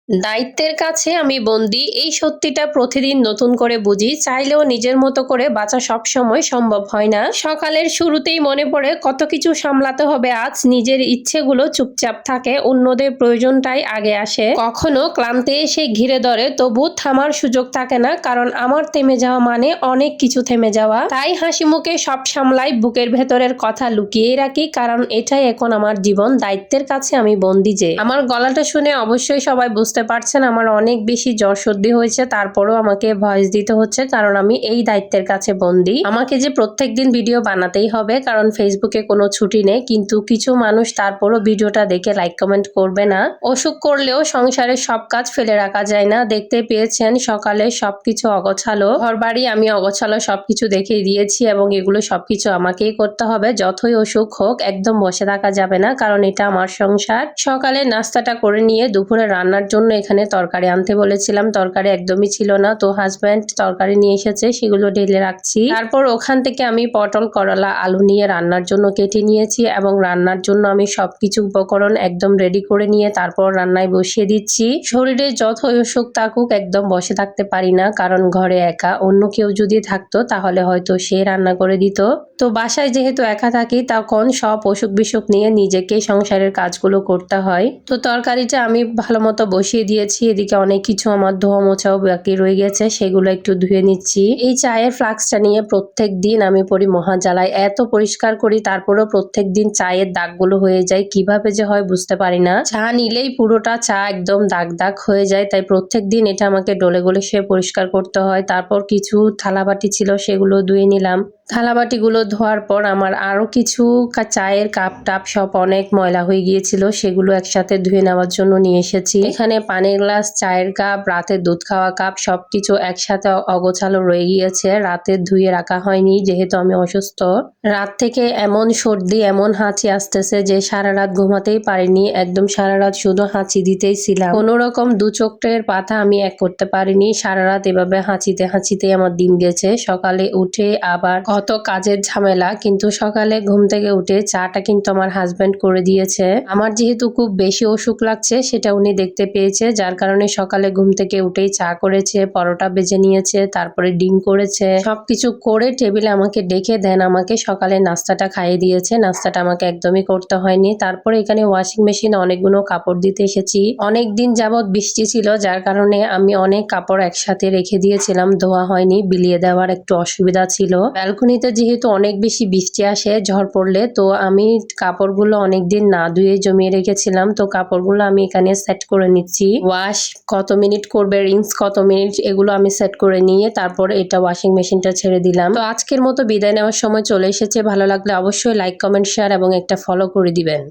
দায়িত্বের কাছে আমি বন্দী, এই সত্যিটা প্রতিদিন নতুন করে বুঝি। চাইলেও নিজের মতো করে বাঁচা সবসময় সম্ভব হয় না। সকালের শুরুতেই মনে পড়ে কত কিছু সামলাতে হবে আজ। নিজের ইচ্ছেগুলো চুপচাপ থাকে, অন্যদের প্রয়োজনটাই আগে আসে। কখনো ক্লান্তি এসে ঘিরে ধরে, তবু থামার সুযোগ থাকে না, কারণ আমার থেমে যাওয়া মানে অনেক কিছু থেমে যাওয়া। তাই হাসি মুখে সব সামলাই, বুকের ভেতরের কথা লুকিয়ে রাখি, কারণ এটাই এখন আমার জীবন। দায়িত্বের কাছে আমি বন্দী। যে আমার গলাটা শুনে অবশ্যই সবাই বুঝতে পারছেন আমার অনেক বেশি জ্বর সর্দি হয়েছে, তারপরেও আমাকে ভয়েস দিতে হচ্ছে, কারণ আমি এই দায়িত্বের কাছে বন্দী। আমাকে যে প্রত্যেকদিন ভিডিও বানাতেই হবে, কারণ ফেসবুকে কোনো ছুটি নেই। কিন্তু কিছু মানুষ তারপরও ভিডিওটা দেখে লাইক কমেন্ট করবে না। অসুখ করলেও সংসারের সব কাজ ফেলে রাখা যায় না। দেখতে পেয়েছেন সকালে সবকিছু অগোছালো, ঘরবাড়ি আমি অগোছালো সবকিছু দেখিয়ে দিয়েছি, এবং এগুলো সবকিছু আমাকেই করতে হবে। যতই অসুখ হোক, একদম বসে থাকা যাবে না, কারণ এটা আমার সংসার। সকালে নাস্তাটা করে নিয়ে দুপুরে রান্নার জন্য এখানে তরকারি আনতে বলেছিলাম, তরকারি একদমই ছিল না, তো হাজব্যান্ড তরকারি নিয়ে এসেছে, সেগুলো ঢেলে রাখছি। তারপর ওখান থেকে আমি পটল, করলা, আলু নিয়ে রান্নার জন্য কেটে নিয়েছি, এবং রান্নার জন্য আমি সবকিছু উপকরণ একদম রেডি করে নিয়ে তারপর রান্নায় বসিয়ে দিচ্ছি। শরীরে যত অসুখ থাকুক, একদম বসে থাকতে পারি না, কারণ ঘরে একা। অন্য কেউ যদি থাকতো তাহলে হয়তো সে রান্না করে দিত। তো বাসায় যেহেতু একা থাকি, তখন সব অসুখ বিসুখ নিয়ে নিজেকে সংসারের কাজগুলো করতে হয়। তো তরকারিটা আমি ভালো মতো বসিয়ে দিয়েছি। এদিকে অনেক কিছু আমার ধোয়া মোছাও বাকি রয়ে গেছে, সেগুলো একটু ধুয়ে নিচ্ছি। এই চায়ের ফ্লাক্সটা নিয়ে প্রত্যেক দিন আমি পরি মহাজ্বালায়। এত পরিষ্কার করি, তারপরেও প্রত্যেক দিন চায়ের দাগগুলো হয়ে যায়। কিভাবে যে হয় বুঝতে পারি না। চা নিলেই পুরোটা চা একদম দাগ দাগ হয়ে যায়, তাই প্রত্যেক দিন এটা আমাকে ডলে গলে সে পরিষ্কার করতে হয়। তারপর কিছু থালাবাটি ছিল, সেগুলো ধুয়ে নিলাম। থালাবাটিগুলো ধোয়ার পর আমার আরো কিছু চায়ের কাপ টাপ সব অনেক ময়লা হয়ে গিয়েছিল, সেগুলো একসাথে ধুয়ে নেওয়ার জন্য নিয়ে এসেছি। এখানে পানির গ্লাস, চায়ের কাপ, রাতের দুধ খাওয়া কাপ সবকিছু একসাথে অগোছালো রয়ে গিয়েছে। রাতে ধুয়ে রাখা হয়নি, যেহেতু আমি অসুস্থ। রাত থেকে এমন সর্দি, এমন হাঁচি আসতেছে যে সারা রাত ঘুমাতেই পারিনি। একদম সারা রাত শুধু হাঁচি দিতেই ছিলাম। কোনো রকম দু চোখের পাতা আমি এক করতে পারিনি। সারা রাত এভাবে হাঁচিতে হাঁচিতেই আমার দিন গেছে। সকালে উঠে আবার কত কাজের ঝামেলা, কিন্তু সকালে ঘুম থেকে উঠে চাটা কিন্তু আমার হাজবেন্ড করে দিয়েছে। আমার যেহেতু খুব বেশি অসুখ লাগছে, সেটা উনি দেখতে পেয়েছে, যার কারণে সকালে ঘুম থেকে উঠেই চা করেছে, পরোটা ভেজে নিয়েছে, তারপরে ডিম করেছে। সবকিছু করে টেবিলে আমাকে ডেকে দেন, আমাকে সকালে নাস্তাটা খাইয়ে দিয়েছে। নাস্তাটা আমাকে একদমই করতে হয়নি। তারপরে এখানে ওয়াশিং মেশিনে অনেকগুলো কাপড় দিতে এসেছি। অনেক দিন যাবৎ বৃষ্টি ছিল, যার কারণে আমি অনেক কাপড় একসাথে রেখে দিয়েছিলাম, ধোয়া হয়নি। বিলিয়ে দেওয়ার একটু অসুবিধা ছিল। ব্যালকনিতে যেহেতু অনেক বেশি বৃষ্টি আসে ঝড় পড়লে, তো আমি কাপড়গুলো অনেকদিন না ধুয়ে জমিয়ে রেখেছিলাম। তো কাপড়গুলো আমি এখানে সেট করে নিচ্ছি। ওয়াশ কত মিনিট করবে, রিন্স কত মিনিট, এগুলো আমি সেট করে নিয়ে তারপর এটা ওয়াশিং মেশিনটা ছেড়ে দিলাম। তো আজকের মতো বিদায় নেওয়ার সময় চলে এসেছে। ভালো লাগলে অবশ্যই লাইক, কমেন্ট, শেয়ার এবং একটা ফলো করে দিবেন।